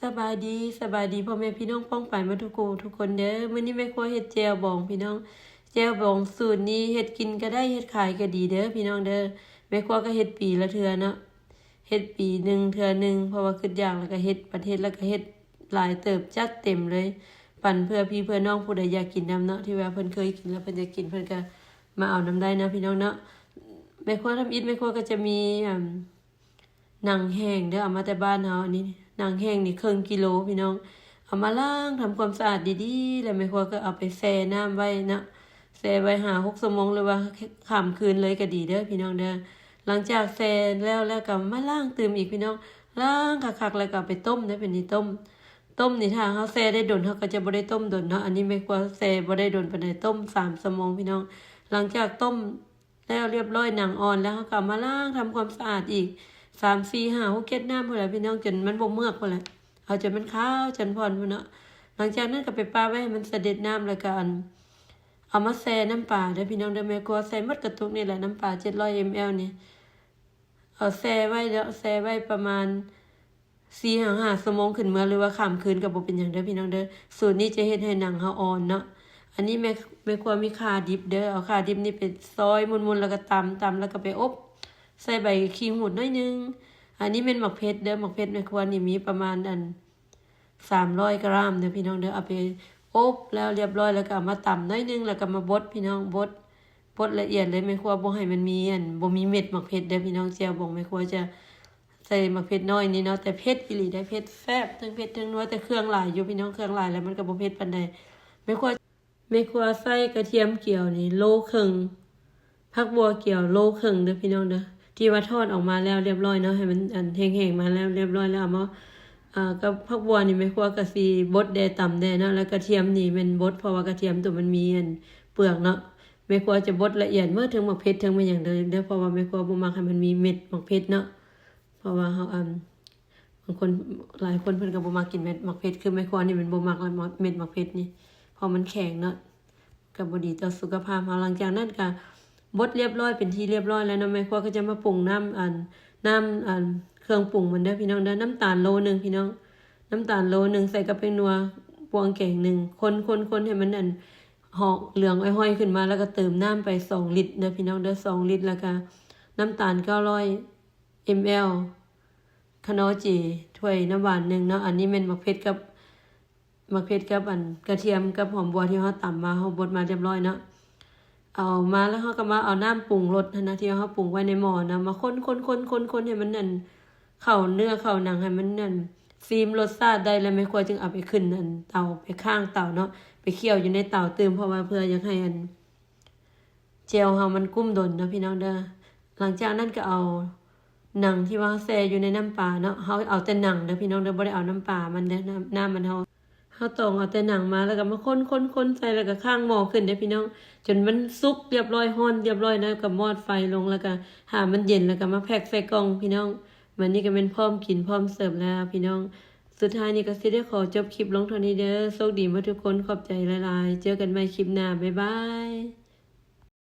สบายดีพ่อแม่พี่น้องป้องไปมาทุกคนเด้อมื้อนี้แม่ครัวเฮ็ดแจ่วบองพี่น้องแจ่วบองสูตรนี้เฮ็ดกินก็ได้เฮ็ดขายก็ดีเด้อพี่น้องเด้อแม่ครัวก็เฮ็ดปีละเทื่อเนาะเฮ็ดปีหนึ่งเทื่อหนึงเพราะว่าคิดอย่างแล้วก็เฮ็ดประเทศแล้วก็เฮ็ดหลายเติบจัดเต็มเลยปั่นเพื่อพี่เพื่อน้องผู้ใดอยากกินน้ำเนาะที่ว่าเพิ่นเคยกินแล้วเพิ่นจะกินเพิ่นก็มาเอาน้ำได้นะพี่น้องเนาะแม่ครัวทำอิฐแม่ครัวก็จะมีหนังแห้งเด้อเอามาแต่บ้านเฮาอันนี้หนังแห้งนี่ครึ่งกิโลพี่น้องเอามาล้างทำความสะอาดดีๆแล้วแม่ครัวก็เอาไปแช่น้ำไว้นะแช่ไว้5-6 ชั่วโมงหรือว่าข้ามคืนเลยก็ดีเด้อพี่น้องเด้อหลังจากแช่แล้วก็มาล้างตื่มอีกพี่น้องล้างคักๆแล้วก็ไปต้มได้เป็นนี่ต้มนี่ถ้าเฮาแช่ได้ดนเฮาก็จะบ่ได้ต้มดนเนาะอันนี้แม่ครัวแช่บ่ได้ดนปานใดต้ม3 ชั่วโมงพี่น้องหลังจากต้มแล้วเรียบร้อยหนังอ่อนแล้วเฮาก็มาล้างทำความสะอาดอีก3 4 5 6 7น้ำพุ่นแหละพี่น้องจนมันบ่เมือกพุ่นแหละเอาจนมันขาวจนพรพุ่นเนาะหลังจากนั้นก็ไปปาไว้ให้มันเสด็จน้ำแล้วก็เอามาแช่น้ำปลาเด้อพี่น้องเด้อแม่ครัวใส่หมดกระตุกนี่แหละน้ำปลา700 ml นี่เอาแช่ไว้แล้วแช่ไว้ประมาณ4-5 ชั่วโมงขึ้นเมื่อหรือว่าข้ามคืนก็บ่เป็นหยังเด้อพี่น้องเด้อสูตรนี้จะเฮ็ดให้หนังเฮาอ่อนเนาะอันนี้แม่ครัวมีข่าดิบเด้อเอาข่าดิบนี่ไปซอยมุนๆแล้วก็ตำแล้วก็ไปอบใส่ใบขี้หูดน้อยนึงอันนี้เป็นหมักเพชรเด้อหมักเพชรแม่ครัวนี่มีประมาณ300 กรัมเด้อพี่น้องเด้อเอาไปอบแล้วเรียบร้อยแล้วก็เอามาตำน้อยนึงแล้วก็มาบดพี่น้องบดละเอียดเลยแม่ครัวบ่ให้มันมีบ่มีเม็ดหมักเพชรเด้อพี่น้องแจ่วบองแม่ครัวจะใส่หมักเพชรน้อยนี่เนาะแต่เผ็ดอีหลีได้เผ็ดแซ่บทั้งเผ็ดทั้งนัวแต่เครื่องหลายอยู่พี่น้องเครื่องหลายแล้วมันก็บ่เผ็ดปานใดแม่ครัวใส่กระเทียมเกี่ยวนี่โลครึ่งผักบัวเกี่ยวโลครึ่งเด้อพี่น้องเด้อที่ว่าทอดออกมาแล้วเรียบร้อยเนาะให้มันแห้งๆมาแล้วเรียบร้อยแล้วเอามากับผักบัวนี่แม่ครัวก็สิบดแดต่ำแดเนาะแล้วกระเทียมนี่มันบดเพราะว่ากระเทียมตัวมันมีเปลือกเนาะแม่ครัวจะบดละเอียดเมื่อถึงหมักเพชรถึงมันอย่างเด้อเพราะว่าแม่ครัวบ่มักให้มันมีเม็ดหมักเพชรเนาะเพราะว่าเฮาบางคนหลายคนเพิ่นก็บ่มักกินเม็ดหมักเพชรคือแม่ครัวนี่มันบ่มักแล้วเม็ดหมักเพชรนี่เพราะมันแข็งเนาะก็บ่ดีต่อสุขภาพเฮาหลังจากนั้นก็บดเรียบร้อยเป็นที่เรียบร้อยแล้วเนาะแม่ครัวก็จะมาปรุงน้ำเครื่องปรุงมันเด้อพี่น้องเด้อน้ำตาลโลนึงพี่น้องน้ำตาลโลนึงใส่กับเป็นนัวพวงแกงนึงคนให้มันหอกเหลืองอ้อยๆขึ้นมาแล้วก็เติมน้ำไป2 ลิตรเด้อพี่น้องเด้อ2 ลิตรแล้วก็น้ำตาล900 ml คานอจีถ้วยน้ำหวานนึงเนาะอันนี้เป็นหมักเพชรกับกระเทียมกับหอมบัวที่เฮาตำมาเฮาบดมาเรียบร้อยเนาะเอามาแล้วเฮาก็มาเอาน้ำปรุงรสนะที่เฮาปรุงไว้ในหม้อนะมาคนให้มันเข้าเนื้อเข้าหนังให้มันซีมรสชาติได้แล้วไม่ควรจึงเอาไปขึ้นเตาไปข้างเตาเนาะไปเคี่ยวอยู่ในเตาตื่มเพราะว่าเพื่ออยากให้เจลเฮามันกุ้มดนนะพี่น้องเด้อหลังจากนั้นก็เอาหนังที่ว่าแช่อยู่ในน้ำปลาเนาะเฮาเอาแต่หนังเด้อพี่น้องเด้อบ่ได้เอาน้ำปลามันเด้อน้ำมันเฮาต้องเอาแต่หนังมาแล้วก็มาคนใส่แล้วก็ข้างหม้อขึ้นเด้อพี่น้องจนมันสุกเรียบร้อยฮ้อนเรียบร้อยแล้วก็มอดไฟลงแล้วก็หามันเย็นแล้วก็มาแพ็คใส่กล่องพี่น้องวันนี้ก็เป็นพร้อมกินพร้อมเสิร์ฟแล้วพี่น้องสุดท้ายนี้ก็สิได้ขอจบคลิปลงเท่านี้เด้อโชคดีมาทุกคนขอบใจหลายๆเจอกันใหม่คลิปหน้าบ๊ายบาย